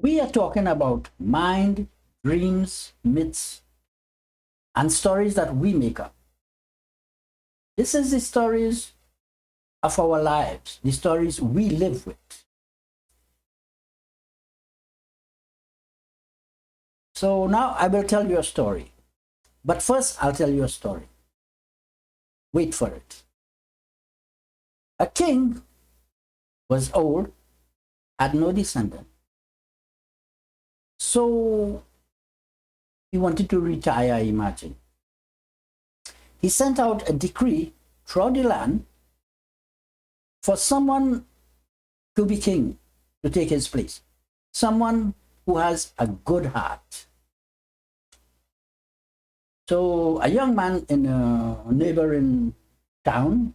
We are talking about mind, dreams, myths, and stories that we make up. This is the stories of our lives, the stories we live with. So now I will tell you a story. But first, I'll tell you a story. Wait for it. A king was old, had no descendant. So he wanted to retire, imagine. He sent out a decree throughout the land for someone to be king, to take his place. Someone who has a good heart. So a young man in a neighboring town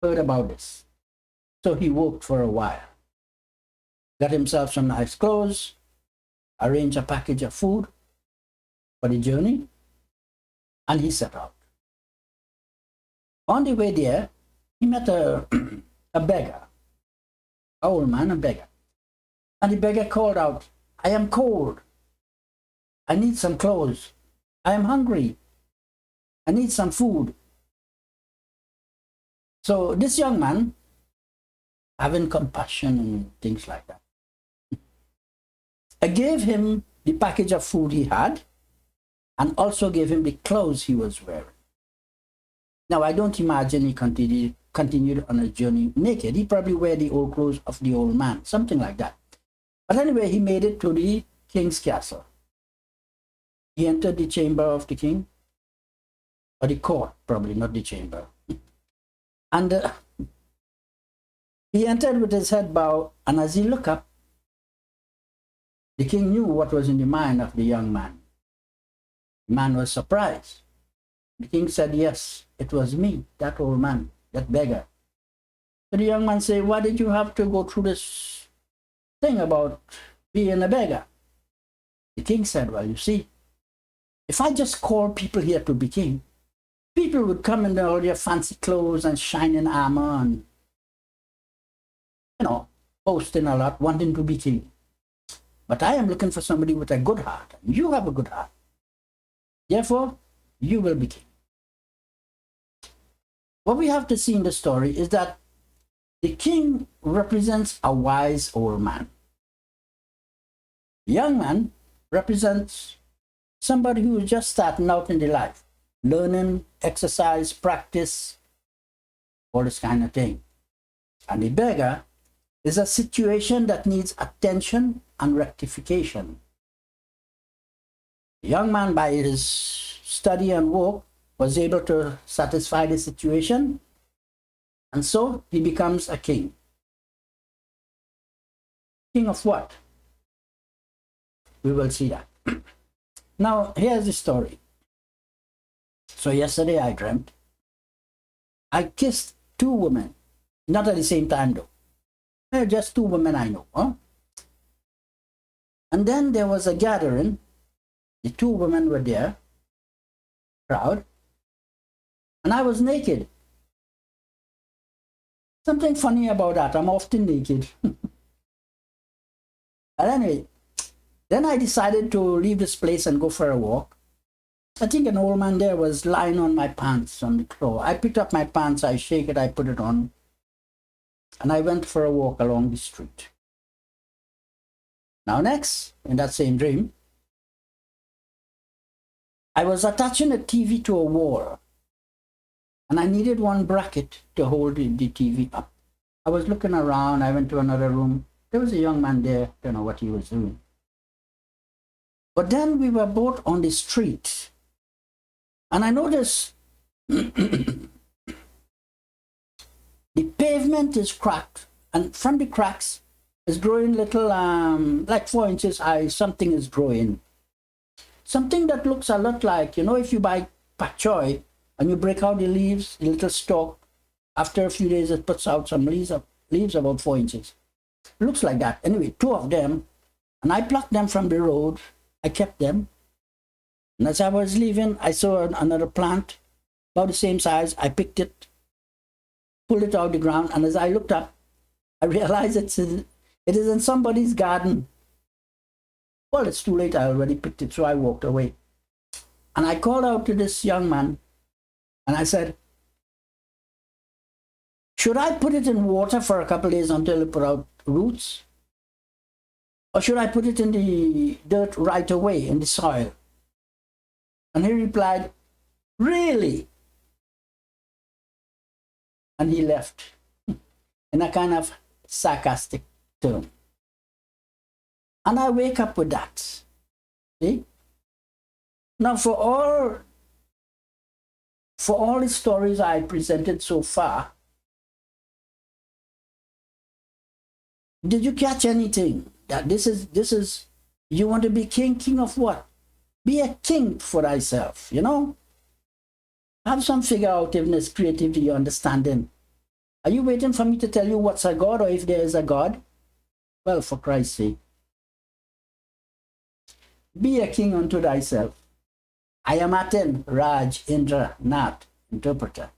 heard about this. So he worked for a while, got himself some nice clothes, arranged a package of food for the journey, and he set out. On the way there, he met a beggar, an old man, a beggar. And the beggar called out, "I am cold. I need some clothes. I am hungry. I need some food." So this young man, having compassion and things like that, I gave him the package of food he had and also gave him the clothes he was wearing. Now, I don't imagine he continued on a journey naked. He probably wear the old clothes of the old man, something like that. But anyway, he made it to the king's castle. He entered the chamber of the king, or the court, probably not the chamber. And he entered with his head bowed, and as he looked up, the king knew what was in the mind of the young man. The man was surprised. The king said, "Yes, it was me, that old man, that beggar." So the young man said, "Why did you have to go through this thing about being a beggar?" The king said, "Well, you see, if I just call people here to be king, people would come in all their fancy clothes and shining armor and, boasting a lot, wanting to be king. But I am looking for somebody with a good heart. And you have a good heart. Therefore, you will be king." What we have to see in the story is that the king represents a wise old man. The young man represents somebody who is just starting out in the life, learning, exercise, practice, all this kind of thing. And the beggar is a situation that needs attention and rectification. The young man, by his study and work, was able to satisfy the situation, and so he becomes a king. King of what? We will see that. Now, here's the story. So yesterday I dreamt. I kissed two women, not at the same time though. Just two women I know. Huh? And then there was a gathering. The two women were there, crowd, and I was naked. Something funny about that. I'm often naked. But anyway, then I decided to leave this place and go for a walk. I think an old man there was lying on my pants on the floor. I picked up my pants, I shake it, I put it on, and I went for a walk along the street. Now next, in that same dream, I was attaching a TV to a wall, and I needed one bracket to hold the TV up. I was looking around, I went to another room. There was a young man there, don't know what he was doing. But then we were both on the street, and I noticed the pavement is cracked, and from the cracks is growing little, like 4 inches high, something is growing. Something that looks a lot like, if you buy pak choy and you break out the leaves, the little stalk, after a few days it puts out some leaves about 4 inches. It looks like that. Anyway, two of them, and I plucked them from the road. I kept them. And as I was leaving, I saw another plant about the same size. I picked it, pulled it out of the ground, and as I looked up, I realized It is in somebody's garden. Well, it's too late. I already picked it, so I walked away. And I called out to this young man and I said, should I put it in water for a couple of days until it put out roots? Or should I put it in the dirt right away, in the soil? And he replied, really? And he left in a kind of sarcastic tone. And I wake up with that. See? Now, for all the stories I presented so far, did you catch anything? That this is, you want to be king? King of what? Be a king for thyself, you know? Have some figure outiveness, creativity, understanding. Are you waiting for me to tell you what's a God or if there is a God? Well, for Christ's sake. Be a king unto thyself. I am Aten, Raj, Indra, Nath, interpreter.